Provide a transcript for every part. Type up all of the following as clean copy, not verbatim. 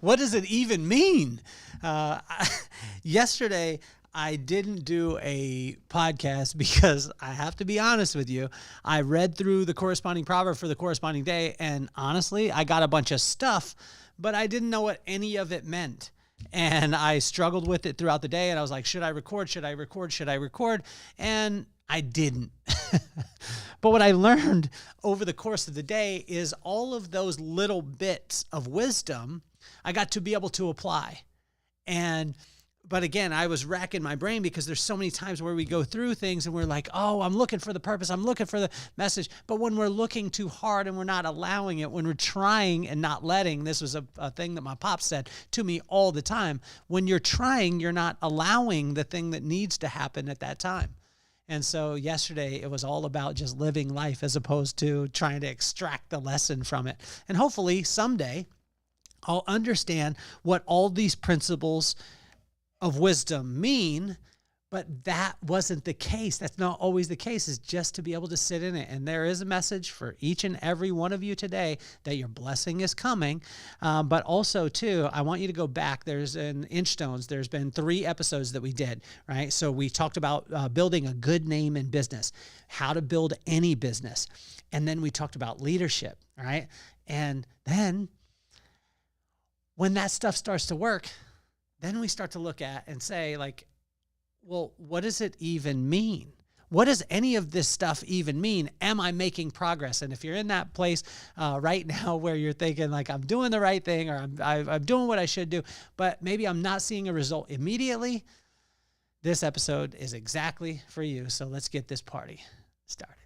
What does it even mean? Yesterday, I didn't do a podcast because I have to be honest with you. I read through the corresponding proverb for the corresponding day, and honestly, I got a bunch of stuff, but I didn't know what any of it meant. And I struggled with it throughout the day, and I was like, should I record? Should I record? Should I record? And I didn't. But what I learned over the course of the day is all of those little bits of wisdom I got to be able to apply. But again, I was racking my brain because there's so many times where we go through things and we're like, oh, I'm looking for the purpose. I'm looking for the message. But when we're looking too hard and we're not allowing it, when we're trying and not letting, this was a thing that my pop said to me all the time. When you're trying, you're not allowing the thing that needs to happen at that time. And so yesterday, it was all about just living life as opposed to trying to extract the lesson from it. And hopefully someday I'll understand what all these principles of wisdom mean, but that wasn't the case. That's not always the case, is just to be able to sit in it. And there is a message for each and every one of you today that your blessing is coming. But also, too, I want you to go back. There's an Inchstones. There's been 3 episodes that we did, right? So we talked about building a good name in business, how to build any business. And then we talked about leadership, right? And then when that stuff starts to work, then we start to look at and say, like, well, what does it even mean? What does any of this stuff even mean? Am I making progress? And if you're in that place right now where you're thinking, like, I'm doing the right thing, or I'm doing what I should do, but maybe I'm not seeing a result immediately, this episode is exactly for you. So let's get this party started.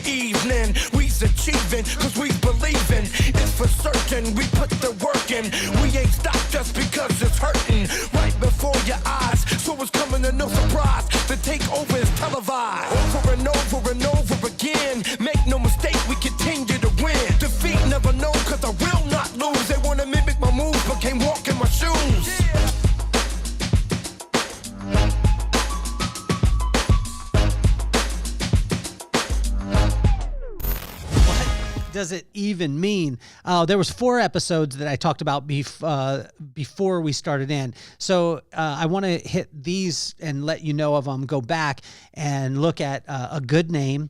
Evening, we's achieving, cause we believing. It's for certain, we put the work in. We ain't stopped just because it's hurting. Right before your eyes, so it's coming to no surprise. The takeover is televised. Over and over and over again. Make no mistake, we continue to win. Defeat never known, cause I will not lose. They wanna mimic my moves, but can't walk in my shoes. Does it even mean? There was 4 episodes that I talked about before we started in. So I want to hit these and let you know of them. Go back and look at a good name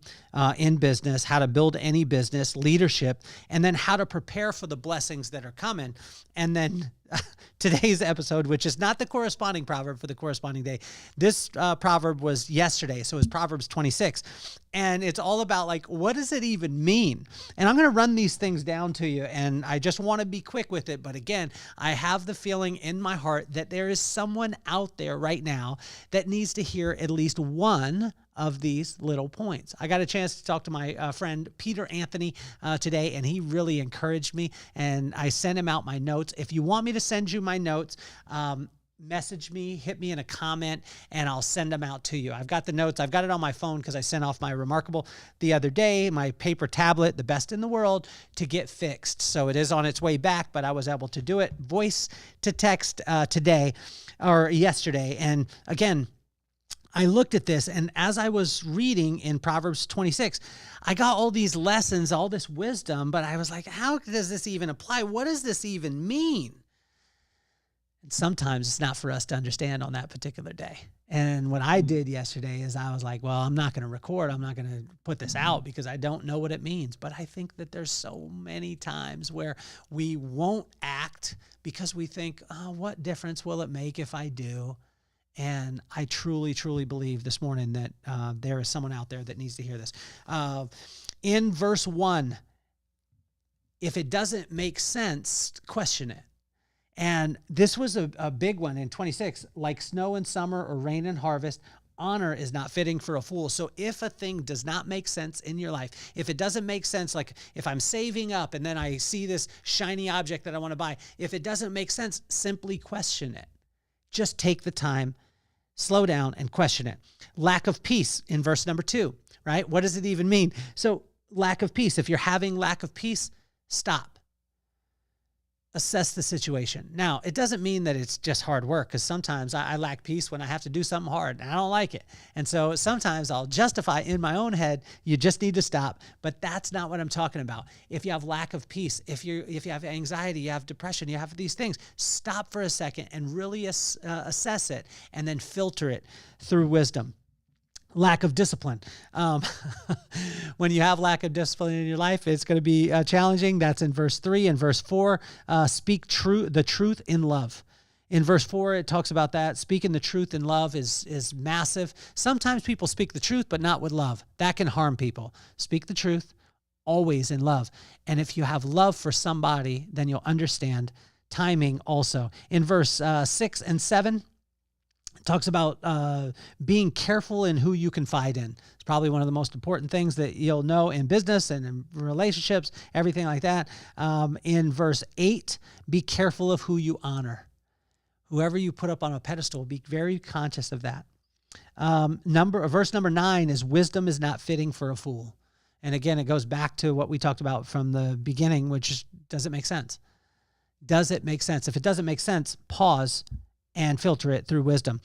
in business, how to build any business, leadership, and then how to prepare for the blessings that are coming. And then today's episode, which is not the corresponding proverb for the corresponding day. This proverb was yesterday, so it's Proverbs 26. And it's all about, like, what does it even mean? And I'm going to run these things down to you, and I just want to be quick with it. But again, I have the feeling in my heart that there is someone out there right now that needs to hear at least one of these little points. I got a chance to talk to my friend Peter Anthony today, and he really encouraged me, and I sent him out my notes. If you want me to send you my notes, message me, hit me in a comment, and I'll send them out to you. I've got the notes. I've got it on my phone because I sent off my Remarkable the other day, my paper tablet, the best in the world, to get fixed. So it is on its way back, but I was able to do it voice to text today or yesterday. And again, I looked at this, and as I was reading in Proverbs 26, I got all these lessons, all this wisdom, but I was like, how does this even apply? What does this even mean? And sometimes it's not for us to understand on that particular day. And what I did yesterday is I was like, well, I'm not going to record. I'm not going to put this out because I don't know what it means. But I think that there's so many times where we won't act because we think, oh, what difference will it make if I do? And I truly, truly believe this morning that there is someone out there that needs to hear this. In verse 1, if it doesn't make sense, question it. And this was a big one in 26. Like snow in summer or rain in harvest, honor is not fitting for a fool. So if a thing does not make sense in your life, if it doesn't make sense, like if I'm saving up and then I see this shiny object that I want to buy, if it doesn't make sense, simply question it. Just take the time, slow down, and question it. Lack of peace in verse number 2, right? What does it even mean? So lack of peace. If you're having lack of peace, stop. assess the situation. Now, it doesn't mean that it's just hard work, because sometimes I lack peace when I have to do something hard and I don't like it. And so sometimes I'll justify in my own head, you just need to stop. But that's not what I'm talking about. If you have lack of peace, if you have anxiety, you have depression, you have these things, stop for a second and really assess it, and then filter it through wisdom. Lack of discipline. When you have lack of discipline in your life, it's going to be challenging. That's in verse 3. And verse 4, speak the truth in love. In verse 4, it talks about that. Speaking the truth in love is massive. Sometimes people speak the truth, but not with love. That can harm people. Speak the truth, always in love. And if you have love for somebody, then you'll understand timing also. In verse 6 and 7, it talks about being careful in who you confide in. It's probably one of the most important things that you'll know in business and in relationships, everything like that. In verse 8, be careful of who you honor. Whoever you put up on a pedestal, be very conscious of that. Verse number 9 is wisdom is not fitting for a fool. And again, it goes back to what we talked about from the beginning, which is, does it make sense? Does it make sense? If it doesn't make sense, pause and filter it through wisdom.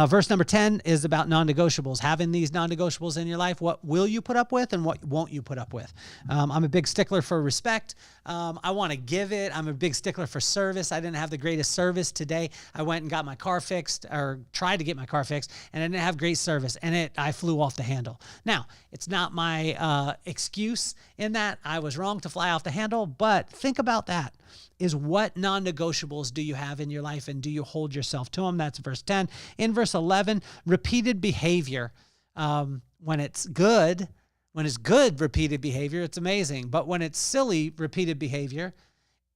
Verse number 10 is about non-negotiables. Having these non-negotiables in your life, what will you put up with and what won't you put up with? I'm a big stickler for respect. I want to give it. I'm a big stickler for service. I didn't have the greatest service today. I went and got my car fixed, or tried to get my car fixed, and I didn't have great service, and I flew off the handle. Now, it's not my excuse in that I was wrong to fly off the handle, but think about that. Is what non-negotiables do you have in your life, and do you hold yourself to them? That's verse 10. In verse 11, repeated behavior. When it's good, repeated behavior, it's amazing. But when it's silly, repeated behavior,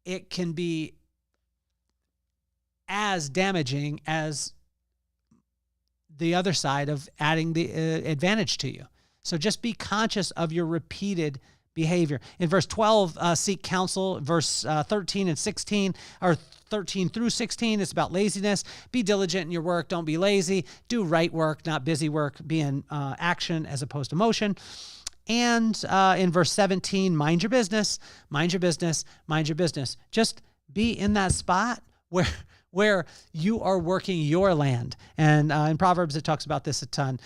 it can be as damaging as the other side of adding the advantage to you. So just be conscious of your repeated behavior. In verse 12, seek counsel. Verse 13 and 16, or 13 through 16, it's about laziness. Be diligent in your work. Don't be lazy. Do right work, not busy work. Be in action as opposed to motion. And in verse 17, mind your business, mind your business, mind your business. Just be in that spot where you are working your land. And in Proverbs, it talks about this a ton.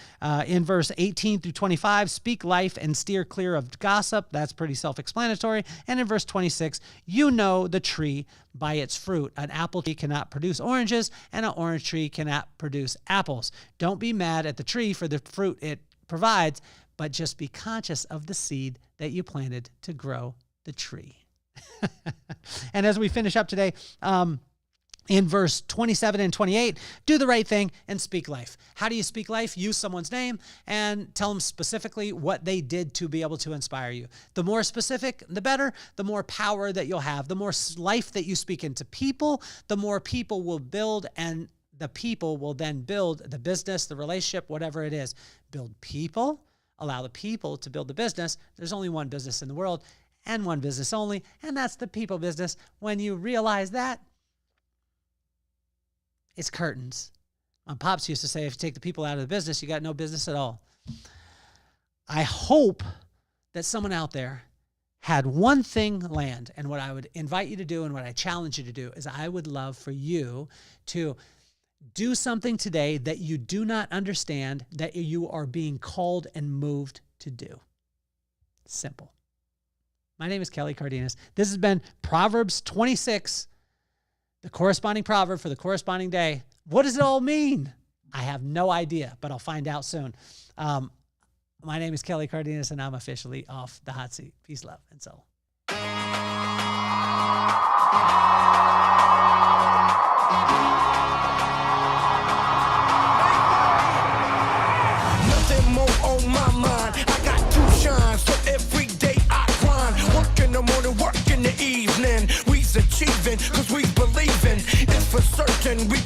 In verse 18 through 25, speak life and steer clear of gossip. That's pretty self-explanatory. And in verse 26, you know the tree by its fruit. An apple tree cannot produce oranges, and an orange tree cannot produce apples. Don't be mad at the tree for the fruit it provides, but just be conscious of the seed that you planted to grow the tree. And as we finish up today, in verse 27 and 28, do the right thing and speak life. How do you speak life? Use someone's name and tell them specifically what they did to be able to inspire you. The more specific, the better. The more power that you'll have. The more life that you speak into people, the more people will build, and the people will then build the business, the relationship, whatever it is. Build people, allow the people to build the business. There's only one business in the world and one business only, and that's the people business. When you realize that, it's curtains. My pops used to say, if you take the people out of the business, you got no business at all. I hope that someone out there had one thing land. And what I would invite you to do, and what I challenge you to do, is I would love for you to do something today that you do not understand, that you are being called and moved to do. Simple. My name is Kelly Cardenas. This has been Proverbs 26, the corresponding proverb for the corresponding day. What does it all mean? I have no idea, but I'll find out soon. My name is Kelly Cardenas, and I'm officially off the hot seat. Peace, love, and soul. Nothing more on my mind. I got to shine, so every day I grind. Work in the morning, work in the evening. We's achieving, cause we believing. It's for certain we